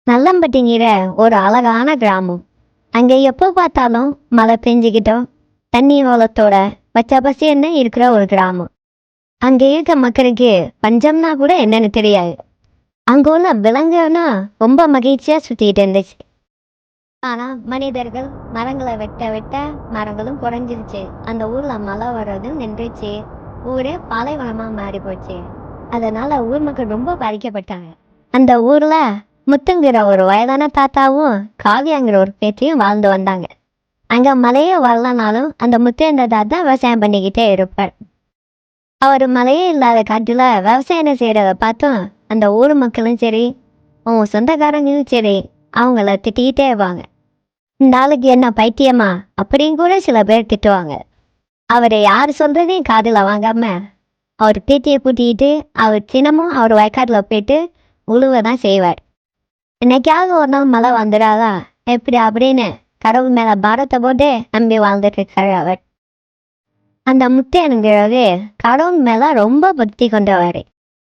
நல்லம்பட்டிங்கிற ஒரு அழகான கிராமம். அங்க எப்போ பார்த்தாலும் மழை பெஞ்சுக்கிட்டோம், தண்ணி வளத்தோட பச்சை பசேல்னு இருக்கிற ஒரு கிராமம். அங்க இருக்க மக்களுக்கு பஞ்சம்னா கூட என்னன்னு தெரியாது. அங்க உள்ள விலங்குன்னா ரொம்ப மகிழ்ச்சியா சுத்திட்டு இருந்துச்சு. ஆனா மனிதர்கள் மரங்களை வெட்ட வெட்ட மரங்களும் குறைஞ்சிருச்சு. அந்த ஊர்ல மழை வர்றது நின்றுச்சு. ஊரே பாலைவனமா மாறி போச்சு. அதனால ஊர் மக்கள் ரொம்ப பாதிக்கப்பட்டாங்க. அந்த ஊர்ல முத்துங்கிற ஒரு வயதான தாத்தாவும் காவியாங்கிற ஒரு பேத்தியும் வாழ்ந்து வந்தாங்க. அங்க மழையே வரலனாலும் அந்த முத்துன்ற தாத்தா விவசாயம் பண்ணிக்கிட்டே இருப்பார். அவர் மழையே இல்லாத காட்டுல விவசாயம் செய்யறத பார்த்தும் அந்த ஊர் மக்களும் சரி, அவங்க சொந்தக்காரங்களும் சரி, அவங்கள திட்டிக்கிட்டே இருப்பாங்க. இந்த ஆளுக்கு என்ன பைத்தியமா அப்படின்னு கூட சில பேர் திட்டுவாங்க. அவரை யார் சொல்றதையும் காதுல வாங்காம அவர் பேத்தியை கூட்டிக்கிட்டு அவர் தினமும் அவர் வயக்காட்டுல போயிட்டு உழுவதான் செய்வார். என்னைக்காவது ஒரு நாள் மழை வந்துடாதா எப்படி அப்படின்னு கடவுள் மேல பாரத்தை போட்டு நம்பி வாழ்ந்துட்டு இருக்காரு அவர். அந்த முத்தையனுங்கிறது கடவுள் மேல ரொம்ப பக்தி கொண்டவர்.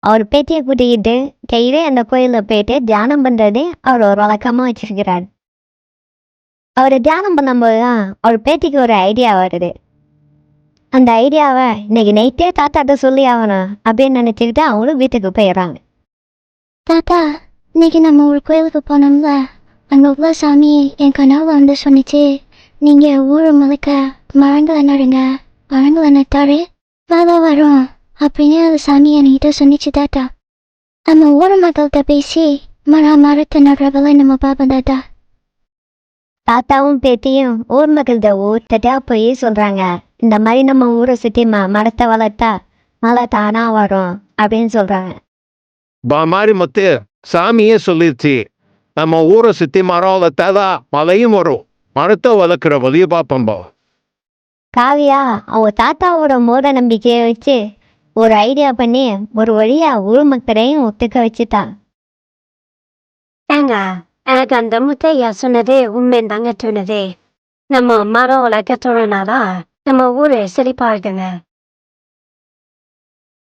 அவர் பேத்தியை கூட்டிக்கிட்டு கையிலே அந்த கோயில போயிட்டு தியானம் பண்றதே அவர் ஒரு வழக்கமா வச்சிருக்கிறார். அவர் தியானம் பண்ணும்போதுதான் அவர் பேத்திக்கு ஒரு ஐடியா வருது. அந்த ஐடியாவை இன்னைக்கு நைட்டே தாத்தாட்ட சொல்லி ஆகணும் அப்படின்னு நினைச்சுக்கிட்டு அவங்களும் வீட்டுக்கு போயிடுறாங்க. தாத்தா, இன்னைக்கு நம்ம ஒரு கோயிலுக்கு போனோம்ல, அங்கே உள்ள சாமி என் கனவுல வந்து சொன்னிச்சு, நீங்கள் ஊர் முழுக்க மரங்களை நடுங்க, மரங்களை நட்டாரு வேலை வரும் அப்படின்னு அந்த சாமி என்கிட்ட சொன்னிச்சு தாத்தா. நம்ம ஊர் மக்கள்கிட்ட பேசி மரத்தை நடுறவளை நம்ம பார்ப்போம் தாத்தா. தாத்தாவும் பேத்தியும் ஊர் மக்கள்கிட்ட ஊர்த்தட்டா போய் சொல்றாங்க, இந்த மாதிரி நம்ம ஊரை சுற்றி மரத்தை வளர்த்தா மழை தானா வரும் அப்படின்னு சொல்றாங்க. மாதிரி மத்து சாமியே சொல்லிருச்சு, நம்ம ஊரை சுத்தி மரம் வளர்த்தாதா மழையும் வரும், மரத்தை வளர்க்குற வழியை பார்ப்போம். காவியா அவங்க தாத்தாவோட மூட நம்பிக்கையை வச்சு ஒரு ஐடியா பண்ணி ஒரு வழியா ஊர் மக்களையும் ஒத்துக்க வச்சுட்டா. ஏங்க, எனக்கு அந்த முத்தையா சொன்னதே உண்மைன்னு தாங்க தோணுதே. நம்ம மரம் வளர்க்க தோணுனாதான் நம்ம ஊரு செழிப்பா இருக்குங்க.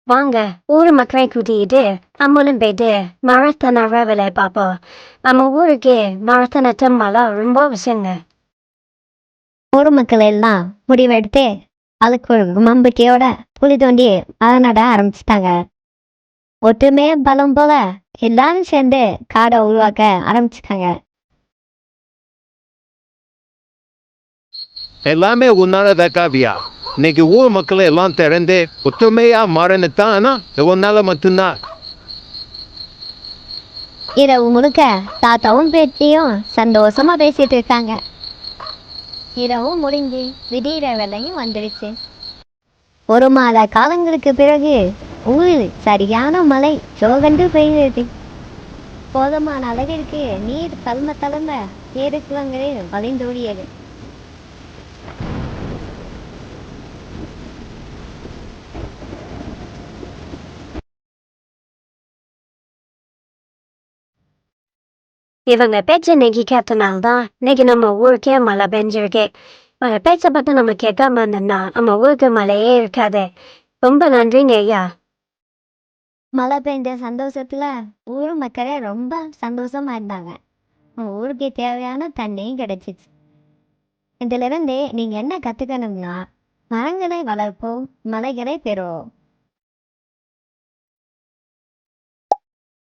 வாங்க ஊர் மக்களை கூட்டிக்கிட்டு நம்மளும் போயிட்டு மரத்தை நடுற வேலையை பார்ப்போம். நம்ம ஊருக்கு மரத்தை நட்ட மழை ரொம்ப அவசியங்க. ஊர் மக்கள் எல்லாம் முடிவெடுத்து அதுக்கு ஒரு நம்பிக்கையோட குழி தோண்டி மழை நட ஆரம்பிச்சிட்டாங்க. ஒற்றுமே பலம் போல எல்லாரும் சேர்ந்து காடை உருவாக்க ஆரம்பிச்சிட்டாங்க. எல்லாமே உன்னால காவியா. இன்னைக்கு ஊர் மக்களை எல்லாம் திறந்து ஒற்றுமையா மாறினத்தானா உன்னால மட்டும்தான். இரவு முழுக்க தாத்தாவும் பேத்தியும் சந்தோஷமா பேசிட்டு இருக்காங்க. இரவும் முடிஞ்சு திடீர வேலையும் வந்துடுச்சு. ஒரு மாத காலங்களுக்கு பிறகு ஊரில் சரியான மழை சோகண்டு பெய்தது. போதுமான அளவிற்கு நீர் தளம்ப தளம்ப ஏறு குளங்களில் வழிந்தோடியது. இவங்க பேச்ச இன்னைக்கு கேட்டனால்தான் இன்னைக்கு நம்ம ஊருக்கே மழை பெஞ்சிருக்கு. இவங்க பேச்ச பார்த்து நம்ம கேட்காம இருந்தோம்னா நம்ம ஊருக்கு மழையே இருக்காது. ரொம்ப நன்றிங்க ஐயா. மழை பெய்ஞ்ச சந்தோஷத்துல ஊர் மக்களே ரொம்ப சந்தோஷமா இருந்தாங்க. ஊருக்கு தேவையான தண்ணியும் கிடைச்சிச்சு. இதுல இருந்து நீங்க என்ன கத்துக்கணும்னா, மரங்களை வளர்ப்போம், மலைகளை பெறுவோம்.